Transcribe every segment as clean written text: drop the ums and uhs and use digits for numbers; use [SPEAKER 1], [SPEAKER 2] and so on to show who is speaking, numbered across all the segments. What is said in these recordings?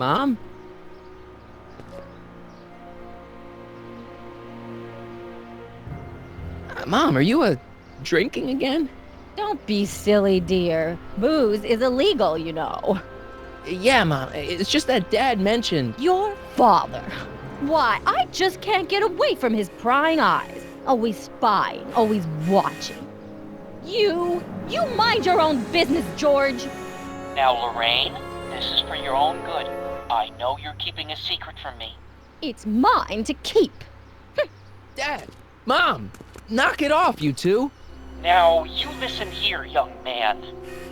[SPEAKER 1] Mom? Mom, are you drinking again?
[SPEAKER 2] Don't be silly, dear. Booze is illegal, you know.
[SPEAKER 1] Yeah, Mom. It's just that Dad mentioned.
[SPEAKER 2] Your father. Why, I just can't get away from his prying eyes. Always spying, always watching. You mind your own business, George.
[SPEAKER 3] Now, Lorraine, this is for your own good. I know you're keeping a secret from me.
[SPEAKER 2] It's mine to keep.
[SPEAKER 1] Dad! Mom! Knock it off, you two!
[SPEAKER 3] Now, you listen here, young man.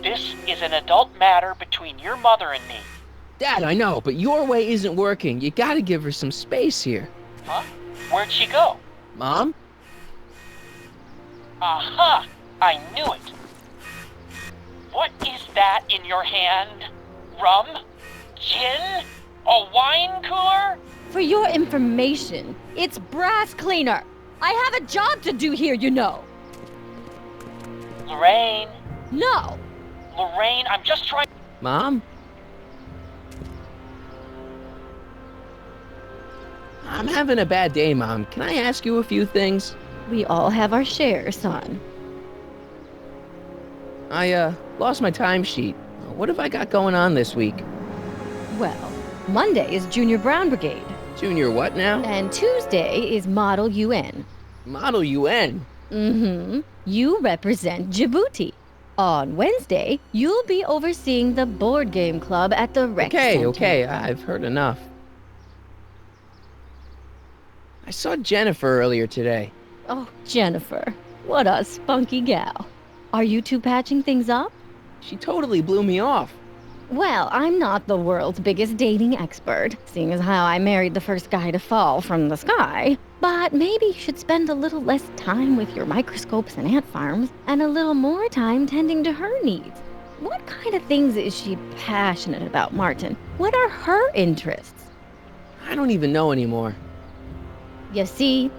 [SPEAKER 3] This is an adult matter between your mother and me.
[SPEAKER 1] Dad, I know, but your way isn't working. You gotta give her some space here.
[SPEAKER 3] Huh? Where'd she go?
[SPEAKER 1] Mom?
[SPEAKER 3] Aha! I knew it. What is that in your hand? Rum? Gin? A wine cooler?
[SPEAKER 2] For your information, it's brass cleaner. I have a job to do here, you know.
[SPEAKER 3] Lorraine.
[SPEAKER 2] No.
[SPEAKER 3] Lorraine, I'm just trying...
[SPEAKER 1] Mom? I'm having a bad day, Mom. Can I ask you a few things?
[SPEAKER 2] We all have our share, son.
[SPEAKER 1] I, lost my timesheet. What have I got going on this week?
[SPEAKER 2] Well, Monday is Junior Brown Brigade.
[SPEAKER 1] Junior what now?
[SPEAKER 2] And Tuesday is Model UN.
[SPEAKER 1] Model UN?
[SPEAKER 2] Mm-hmm. You represent Djibouti. On Wednesday, you'll be overseeing the board game club at the rec center.
[SPEAKER 1] Okay, I've heard enough. I saw Jennifer earlier today.
[SPEAKER 2] Oh, Jennifer. What a spunky gal. Are you two patching things up?
[SPEAKER 1] She totally blew me off.
[SPEAKER 2] Well, I'm not the world's biggest dating expert, seeing as how I married the first guy to fall from the sky. But maybe you should spend a little less time with your microscopes and ant farms, and a little more time tending to her needs. What kind of things is she passionate about, Martin? What are her interests?
[SPEAKER 1] I don't even know anymore.
[SPEAKER 2] You see?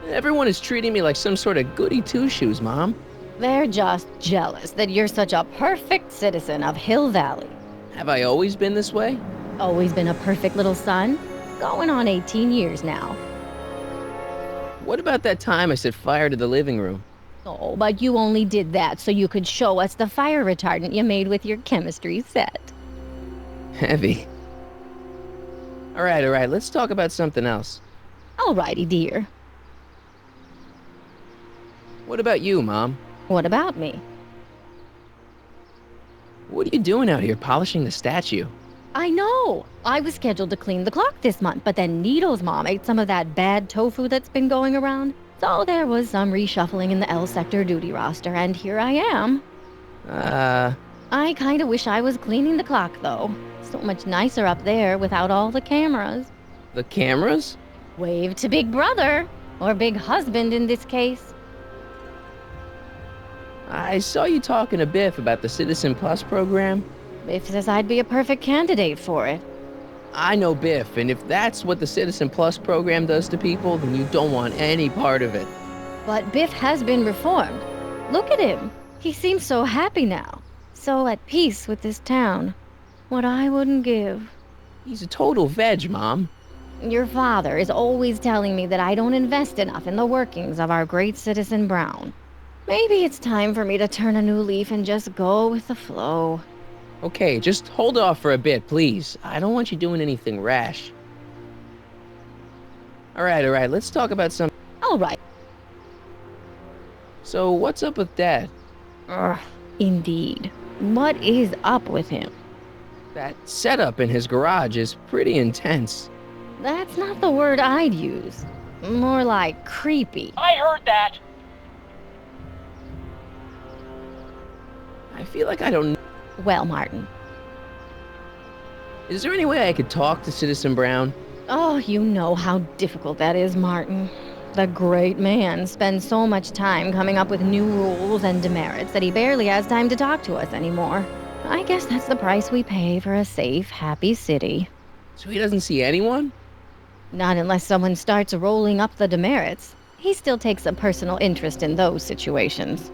[SPEAKER 1] Everyone is treating me like some sort of goody two-shoes, Mom.
[SPEAKER 2] They're just jealous that you're such a perfect citizen of Hill Valley.
[SPEAKER 1] Have I always been this way?
[SPEAKER 2] Always been a perfect little son? Going on 18 years now.
[SPEAKER 1] What about that time I set fire to the living room?
[SPEAKER 2] Oh, but you only did that so you could show us the fire retardant you made with your chemistry set.
[SPEAKER 1] Heavy. All right, let's talk about something else.
[SPEAKER 2] Alrighty, dear.
[SPEAKER 1] What about you, Mom?
[SPEAKER 2] What about me?
[SPEAKER 1] What are you doing out here polishing the statue?
[SPEAKER 2] I know! I was scheduled to clean the clock this month, but then Needle's mom ate some of that bad tofu that's been going around. So there was some reshuffling in the L sector duty roster, and here I am. I kinda wish I was cleaning the clock, though. So much nicer up there without all the cameras.
[SPEAKER 1] The cameras?
[SPEAKER 2] Wave to Big Brother, or Big Husband in this case.
[SPEAKER 1] I saw you talking to Biff about the Citizen Plus program.
[SPEAKER 2] Biff says I'd be a perfect candidate for it.
[SPEAKER 1] I know Biff, and if that's what the Citizen Plus program does to people, then you don't want any part of it.
[SPEAKER 2] But Biff has been reformed. Look at him. He seems so happy now. So at peace with this town. What I wouldn't give.
[SPEAKER 1] He's a total veg, Mom.
[SPEAKER 2] Your father is always telling me that I don't invest enough in the workings of our great citizen Brown. Maybe it's time for me to turn a new leaf and just go with the flow.
[SPEAKER 1] Okay, just hold off for a bit, please. I don't want you doing anything rash. All right, let's talk about some...
[SPEAKER 2] All right.
[SPEAKER 1] So, what's up with Dad?
[SPEAKER 2] Indeed. What is up with him?
[SPEAKER 1] That setup in his garage is pretty intense.
[SPEAKER 2] That's not the word I'd use. More like creepy.
[SPEAKER 3] I heard that.
[SPEAKER 1] I feel like I don't...
[SPEAKER 2] Well, Martin.
[SPEAKER 1] Is there any way I could talk to Citizen Brown?
[SPEAKER 2] Oh, you know how difficult that is, Martin. The great man spends so much time coming up with new rules and demerits that he barely has time to talk to us anymore. I guess that's the price we pay for a safe, happy city.
[SPEAKER 1] So he doesn't see anyone?
[SPEAKER 2] Not unless someone starts rolling up the demerits. He still takes a personal interest in those situations.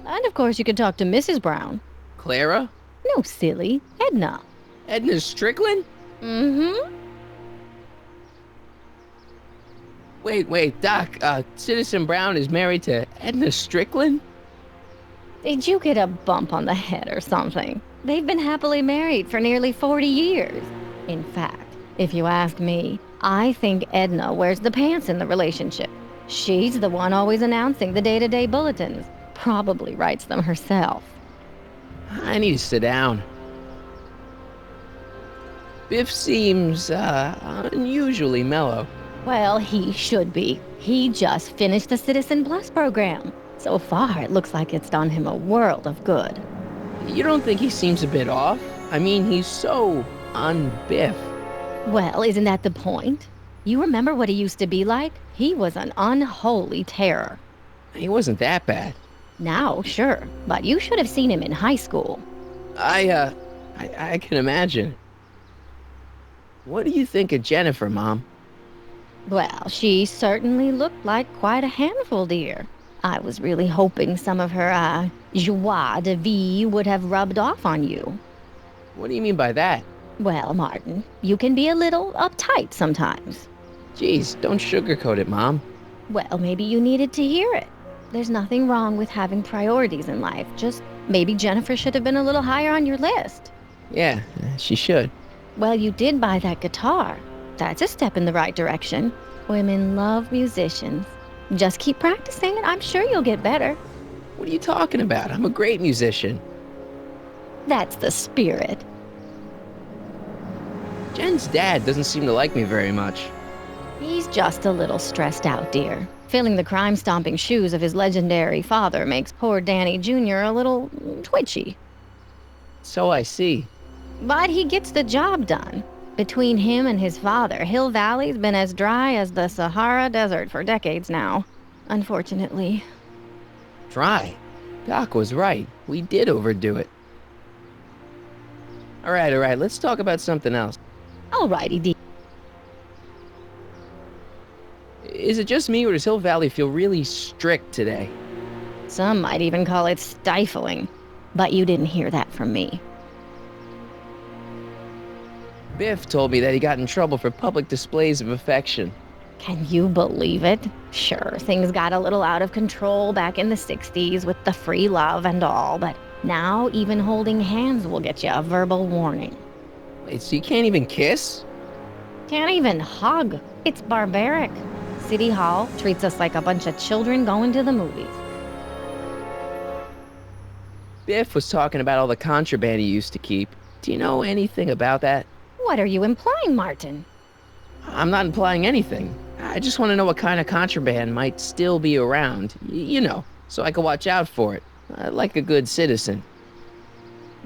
[SPEAKER 2] And of course you could talk to Mrs. Brown.
[SPEAKER 1] Clara?
[SPEAKER 2] No, silly. Edna.
[SPEAKER 1] Edna Strickland?
[SPEAKER 2] Mm-hmm.
[SPEAKER 1] Wait, Doc, Citizen Brown is married to Edna Strickland?
[SPEAKER 2] Did you get a bump on the head or something? They've been happily married for nearly 40 years. In fact, if you ask me, I think Edna wears the pants in the relationship. She's the one always announcing the day-to-day bulletins. Probably writes them herself.
[SPEAKER 1] I need to sit down. Biff seems, unusually mellow.
[SPEAKER 2] Well, he should be. He just finished the Citizen Plus program. So far, it looks like it's done him a world of good.
[SPEAKER 1] You don't think he seems a bit off? I mean, he's so un-Biff.
[SPEAKER 2] Well, isn't that the point? You remember what he used to be like? He was an unholy terror.
[SPEAKER 1] He wasn't that bad.
[SPEAKER 2] Now, sure, but you should have seen him in high school.
[SPEAKER 1] I can imagine. What do you think of Jennifer, Mom?
[SPEAKER 2] Well, she certainly looked like quite a handful, dear. I was really hoping some of her, joie de vivre would have rubbed off on you.
[SPEAKER 1] What do you mean by that?
[SPEAKER 2] Well, Martin, you can be a little uptight sometimes.
[SPEAKER 1] Jeez, don't sugarcoat it, Mom.
[SPEAKER 2] Well, maybe you needed to hear it. There's nothing wrong with having priorities in life. Just maybe Jennifer should have been a little higher on your list.
[SPEAKER 1] Yeah, she should.
[SPEAKER 2] Well, you did buy that guitar. That's a step in the right direction. Women love musicians. Just keep practicing and I'm sure you'll get better.
[SPEAKER 1] What are you talking about? I'm a great musician.
[SPEAKER 2] That's the spirit.
[SPEAKER 1] Jen's dad doesn't seem to like me very much.
[SPEAKER 2] He's just a little stressed out, dear. Filling the crime-stomping shoes of his legendary father makes poor Danny Jr. a little twitchy.
[SPEAKER 1] So I see.
[SPEAKER 2] But he gets the job done. Between him and his father, Hill Valley's been as dry as the Sahara Desert for decades now. Unfortunately.
[SPEAKER 1] Dry? Doc was right. We did overdo it. All right, let's talk about something else.
[SPEAKER 2] Alrighty, dear.
[SPEAKER 1] Is it just me, or does Hill Valley feel really strict today?
[SPEAKER 2] Some might even call it stifling. But you didn't hear that from me.
[SPEAKER 1] Biff told me that he got in trouble for public displays of affection.
[SPEAKER 2] Can you believe it? Sure, things got a little out of control back in the 60s with the free love and all, but now even holding hands will get you a verbal warning.
[SPEAKER 1] Wait, so you can't even kiss?
[SPEAKER 2] Can't even hug. It's barbaric. City Hall treats us like a bunch of children going to the movies.
[SPEAKER 1] Biff was talking about all the contraband he used to keep. Do you know anything about that?
[SPEAKER 2] What are you implying, Martin?
[SPEAKER 1] I'm not implying anything. I just want to know what kind of contraband might still be around, you know, so I can watch out for it, like a good citizen.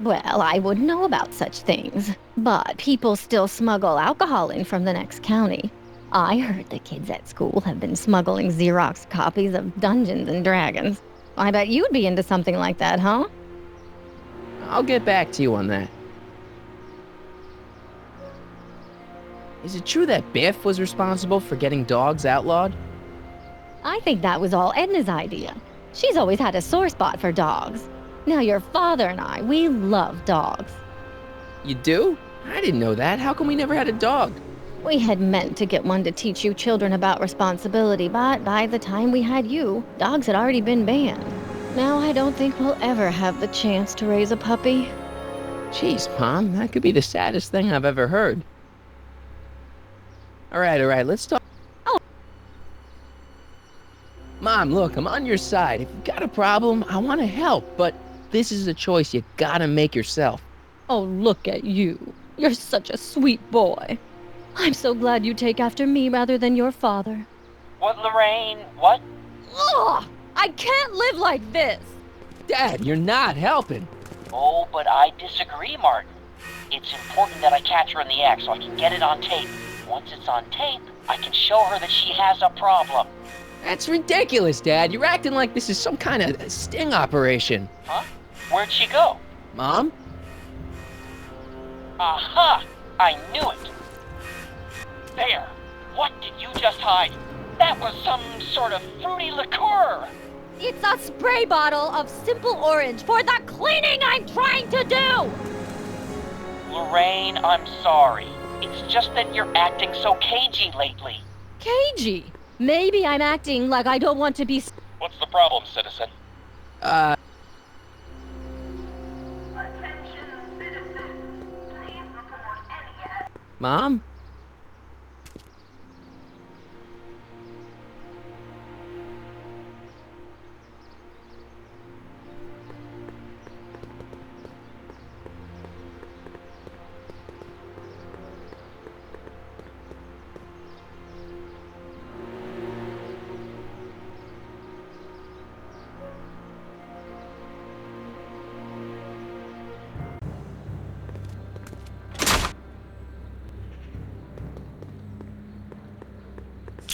[SPEAKER 2] Well, I wouldn't know about such things, but people still smuggle alcohol in from the next county. I heard the kids at school have been smuggling Xerox copies of Dungeons and Dragons. I bet you'd be into something like that, huh?
[SPEAKER 1] I'll get back to you on that. Is it true that Biff was responsible for getting dogs outlawed?
[SPEAKER 2] I think that was all Edna's idea. She's always had a sore spot for dogs. Now your father and I, we love dogs.
[SPEAKER 1] You do? I didn't know that. How come we never had a dog?
[SPEAKER 2] We had meant to get one to teach you children about responsibility, but by the time we had you, dogs had already been banned. Now I don't think we'll ever have the chance to raise a puppy.
[SPEAKER 1] Jeez, Mom, that could be the saddest thing I've ever heard. All right, let's talk.
[SPEAKER 2] Oh.
[SPEAKER 1] Mom, look, I'm on your side. If you've got a problem, I want to help, but this is a choice you gotta make yourself.
[SPEAKER 2] Oh, look at you. You're such a sweet boy. I'm so glad you take after me rather than your father.
[SPEAKER 3] What, Lorraine? What?
[SPEAKER 2] Ugh! I can't live like this!
[SPEAKER 1] Dad, you're not helping.
[SPEAKER 3] Oh, but I disagree, Martin. It's important that I catch her in the act so I can get it on tape. Once it's on tape, I can show her that she has a problem.
[SPEAKER 1] That's ridiculous, Dad. You're acting like this is some kind of sting operation.
[SPEAKER 3] Huh? Where'd she go?
[SPEAKER 1] Mom?
[SPEAKER 3] Aha! I knew it! There! What did you just hide? That was some sort of fruity liqueur!
[SPEAKER 2] It's a spray bottle of simple orange for the cleaning I'm trying to do!
[SPEAKER 3] Lorraine, I'm sorry. It's just that you're acting so cagey lately.
[SPEAKER 2] Cagey? Maybe I'm acting like I don't want to be...
[SPEAKER 3] What's the problem, citizen?
[SPEAKER 1] Mom?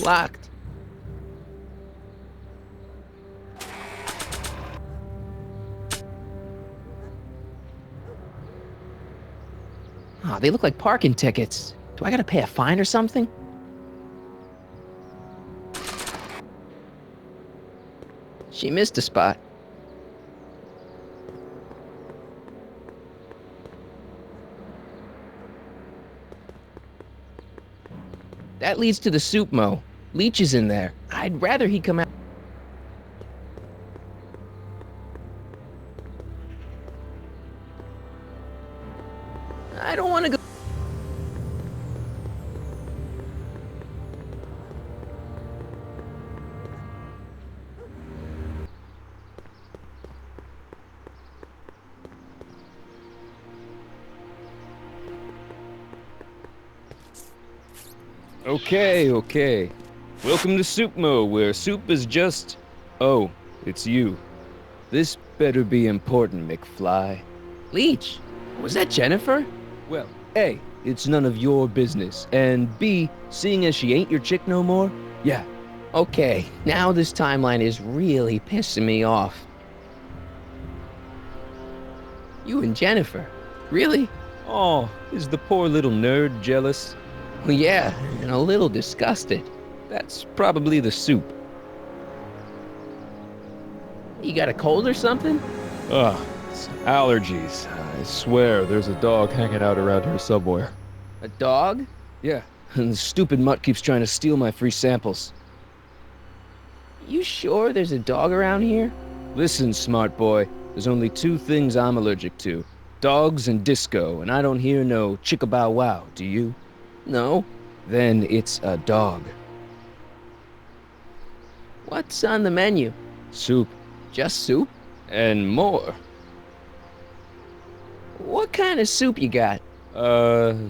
[SPEAKER 1] Locked. Oh, they look like parking tickets. Do I gotta pay a fine or something? She missed a spot. That leads to the soup mo. Leech is in there. I'd rather he come out. I don't want to go.
[SPEAKER 4] Okay. Welcome to Soupmo, where soup is just... Oh, it's you. This better be important, McFly.
[SPEAKER 1] Leech, was that Jennifer?
[SPEAKER 4] Well, A, it's none of your business, and B, seeing as she ain't your chick no more, yeah.
[SPEAKER 1] Okay, now this timeline is really pissing me off. You and Jennifer? Really?
[SPEAKER 4] Oh, is the poor little nerd jealous?
[SPEAKER 1] Well, yeah, and a little disgusted.
[SPEAKER 4] That's probably the soup.
[SPEAKER 1] You got a cold or something?
[SPEAKER 5] Ugh, it's allergies. I swear there's a dog hanging out around here somewhere.
[SPEAKER 1] A dog?
[SPEAKER 4] Yeah, and the stupid mutt keeps trying to steal my free samples.
[SPEAKER 1] You sure there's a dog around here?
[SPEAKER 4] Listen, smart boy, there's only two things I'm allergic to. Dogs and disco, and I don't hear no chicka-bow wow, do you?
[SPEAKER 1] No.
[SPEAKER 4] Then it's a dog.
[SPEAKER 1] What's on the menu?
[SPEAKER 4] Soup.
[SPEAKER 1] Just soup?
[SPEAKER 4] And more.
[SPEAKER 1] What kind of soup you got?
[SPEAKER 4] Scrolle...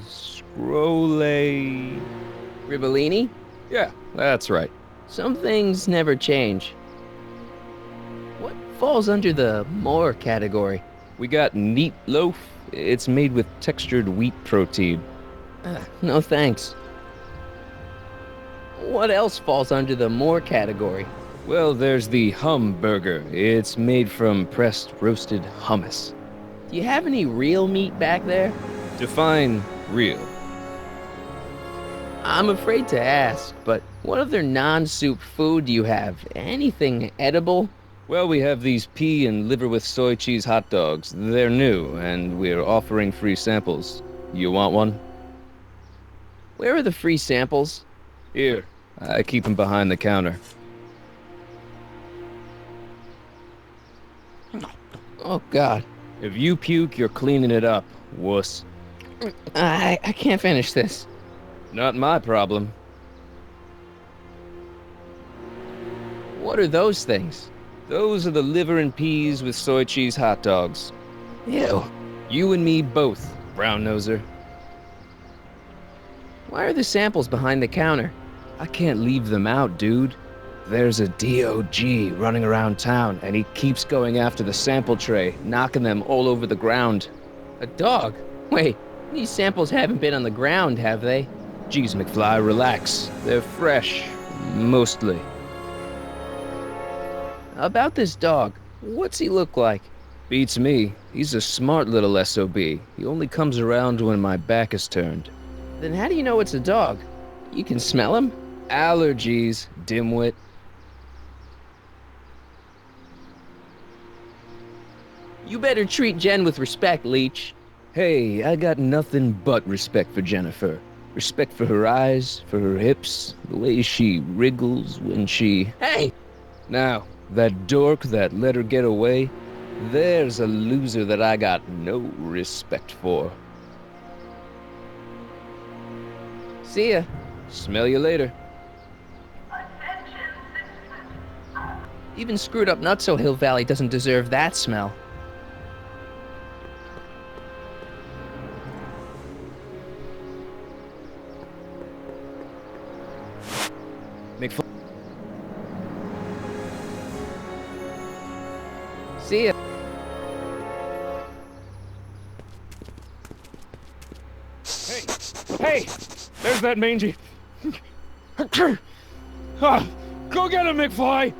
[SPEAKER 1] Ribellini?
[SPEAKER 4] Yeah, that's right.
[SPEAKER 1] Some things never change. What falls under the more category?
[SPEAKER 4] We got neat loaf. It's made with textured wheat protein.
[SPEAKER 1] No thanks. What else falls under the more category?
[SPEAKER 4] Well, there's the hum burger. It's made from pressed roasted hummus.
[SPEAKER 1] Do you have any real meat back there?
[SPEAKER 4] Define real.
[SPEAKER 1] I'm afraid to ask, but what other non-soup food do you have? Anything edible?
[SPEAKER 4] Well, we have these pea and liver with soy cheese hot dogs. They're new, and we're offering free samples. You want one?
[SPEAKER 1] Where are the free samples?
[SPEAKER 4] Here. I keep them behind the counter.
[SPEAKER 1] Oh, God.
[SPEAKER 4] If you puke, you're cleaning it up, wuss.
[SPEAKER 1] I can't finish this.
[SPEAKER 4] Not my problem.
[SPEAKER 1] What are those things?
[SPEAKER 4] Those are the liver and peas with soy cheese hot dogs.
[SPEAKER 1] Ew.
[SPEAKER 4] You and me both, brown noser.
[SPEAKER 1] Why are the samples behind the counter?
[SPEAKER 4] I can't leave them out, dude. There's a DOG running around town, and he keeps going after the sample tray, knocking them all over the ground.
[SPEAKER 1] A dog? Wait, these samples haven't been on the ground, have they?
[SPEAKER 4] Geez, McFly, relax. They're fresh. Mostly.
[SPEAKER 1] About this dog, what's he look like?
[SPEAKER 4] Beats me. He's a smart little SOB. He only comes around when my back is turned.
[SPEAKER 1] Then how do you know it's a dog? You can smell him?
[SPEAKER 4] Allergies, dimwit.
[SPEAKER 1] You better treat Jen with respect, Leech.
[SPEAKER 4] Hey, I got nothing but respect for Jennifer. Respect for her eyes, for her hips, the way she wriggles when she...
[SPEAKER 1] Hey!
[SPEAKER 4] Now, that dork that let her get away, there's a loser that I got no respect for. See ya. Smell you later.
[SPEAKER 1] Even screwed up Nutso Hill Valley doesn't deserve that smell. See ya.
[SPEAKER 5] Hey! There's that mangy. Ah, go get him, McFly!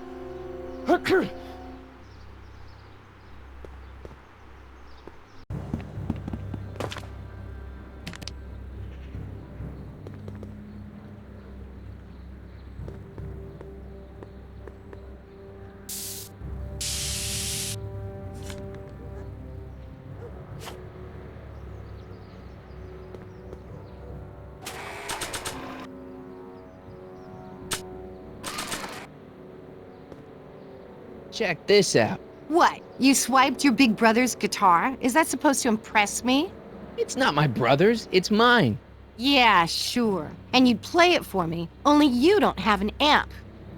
[SPEAKER 1] Check this out.
[SPEAKER 6] What? You swiped your big brother's guitar? Is that supposed to impress me?
[SPEAKER 1] It's not my brother's, it's mine.
[SPEAKER 6] Yeah, sure. And you'd play it for me, only you don't have an amp.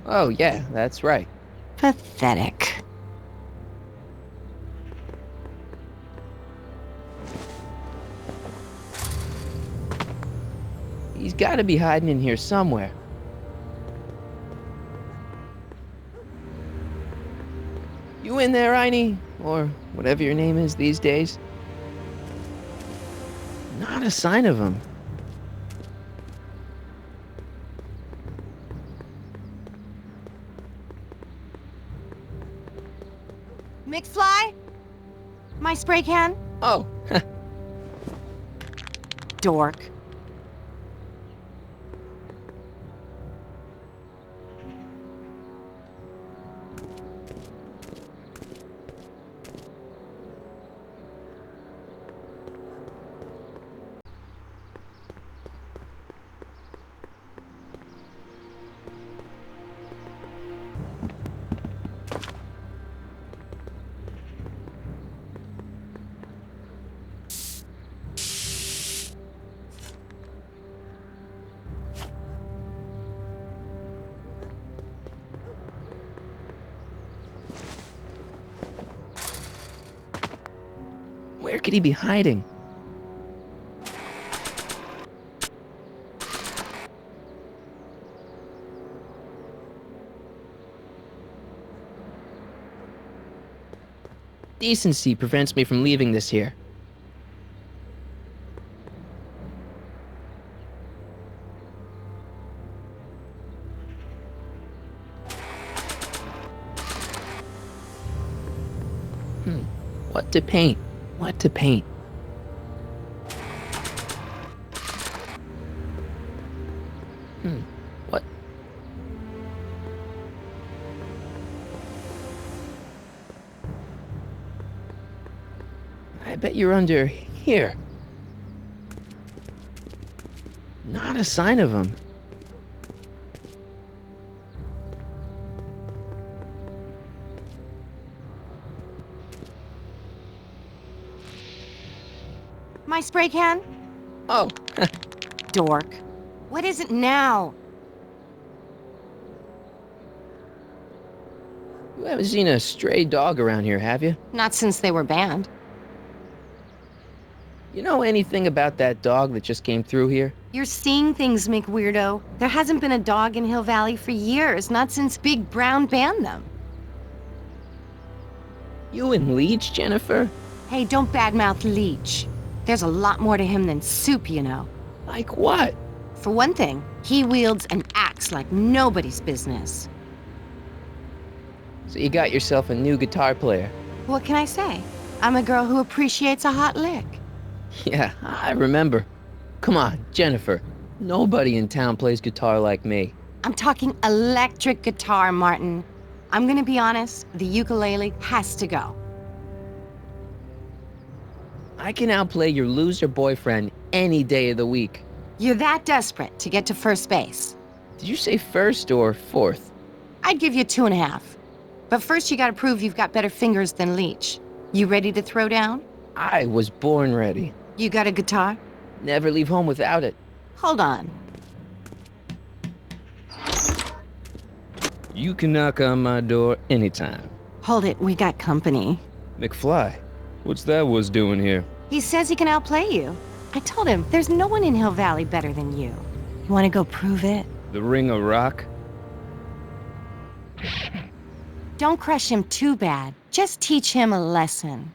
[SPEAKER 1] Oh, yeah, that's right.
[SPEAKER 6] Pathetic.
[SPEAKER 1] He's gotta be hiding in here somewhere. You in there, Einie? Or whatever your name is these days? Not a sign of him.
[SPEAKER 6] McFly? My spray can?
[SPEAKER 1] Oh,
[SPEAKER 6] Dork.
[SPEAKER 1] where could he be hiding? Decency prevents me from leaving this here. What to paint? What to paint? What? I bet you're under here. Not a sign of him.
[SPEAKER 6] My spray can?
[SPEAKER 1] Oh,
[SPEAKER 6] Dork. What is it now?
[SPEAKER 1] you haven't seen a stray dog around here, have you?
[SPEAKER 6] Not since they were banned.
[SPEAKER 1] You know anything about that dog that just came through here?
[SPEAKER 6] You're seeing things, McWeirdo. There hasn't been a dog in Hill Valley for years, not since Big Brown banned them.
[SPEAKER 1] You and Leech, Jennifer?
[SPEAKER 6] Hey, don't badmouth Leech. There's a lot more to him than soup, you know.
[SPEAKER 1] Like what?
[SPEAKER 6] For one thing, he wields an axe like nobody's business.
[SPEAKER 1] So you got yourself a new guitar player.
[SPEAKER 6] What can I say? I'm a girl who appreciates a hot lick.
[SPEAKER 1] Yeah, I remember. Come on, Jennifer. Nobody in town plays guitar like me.
[SPEAKER 6] I'm talking electric guitar, Martin. I'm gonna be honest, the ukulele has to go.
[SPEAKER 1] I can outplay your loser boyfriend any day of the week.
[SPEAKER 6] You're that desperate to get to first base.
[SPEAKER 1] Did you say first or fourth?
[SPEAKER 6] I'd give you 2.5. But first you gotta prove you've got better fingers than Leech. You ready to throw down?
[SPEAKER 1] I was born ready.
[SPEAKER 6] You got a guitar?
[SPEAKER 1] Never leave home without it.
[SPEAKER 6] Hold on.
[SPEAKER 4] You can knock on my door anytime.
[SPEAKER 6] Hold it, we got company.
[SPEAKER 5] McFly, what's that was doing here?
[SPEAKER 6] He says he can outplay you. I told him, there's no one in Hill Valley better than you. You wanna go prove it?
[SPEAKER 4] The Ring of Rock?
[SPEAKER 6] Don't crush him too bad. Just teach him a lesson.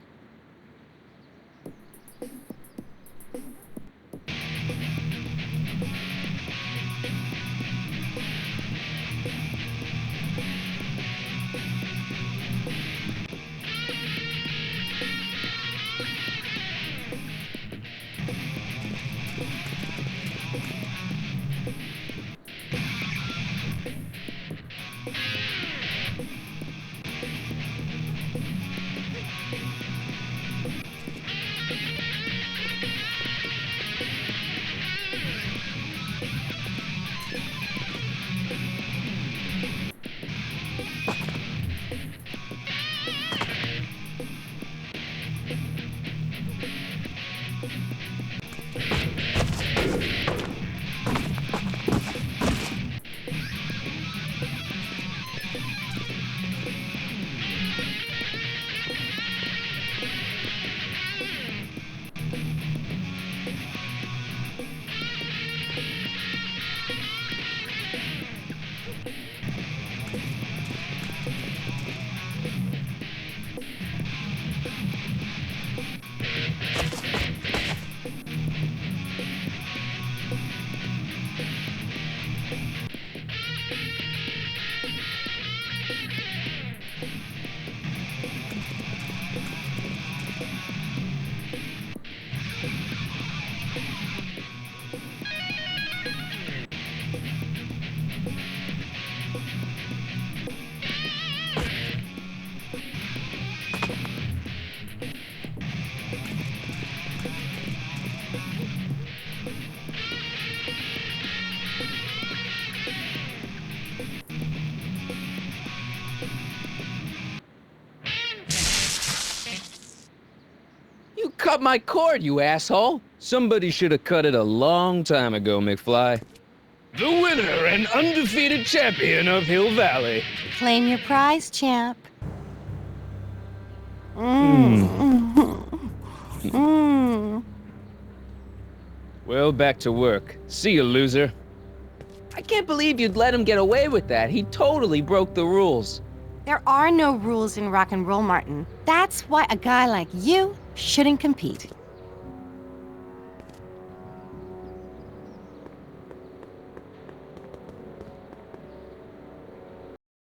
[SPEAKER 1] You cut my cord, you asshole!
[SPEAKER 4] Somebody should have cut it a long time ago, McFly. The winner and undefeated champion of Hill Valley.
[SPEAKER 6] Claim your prize, champ.
[SPEAKER 4] Well, back to work. See you, loser.
[SPEAKER 1] I can't believe you'd let him get away with that. He totally broke the rules.
[SPEAKER 6] There are no rules in rock and roll, Martin. That's why a guy like you shouldn't compete.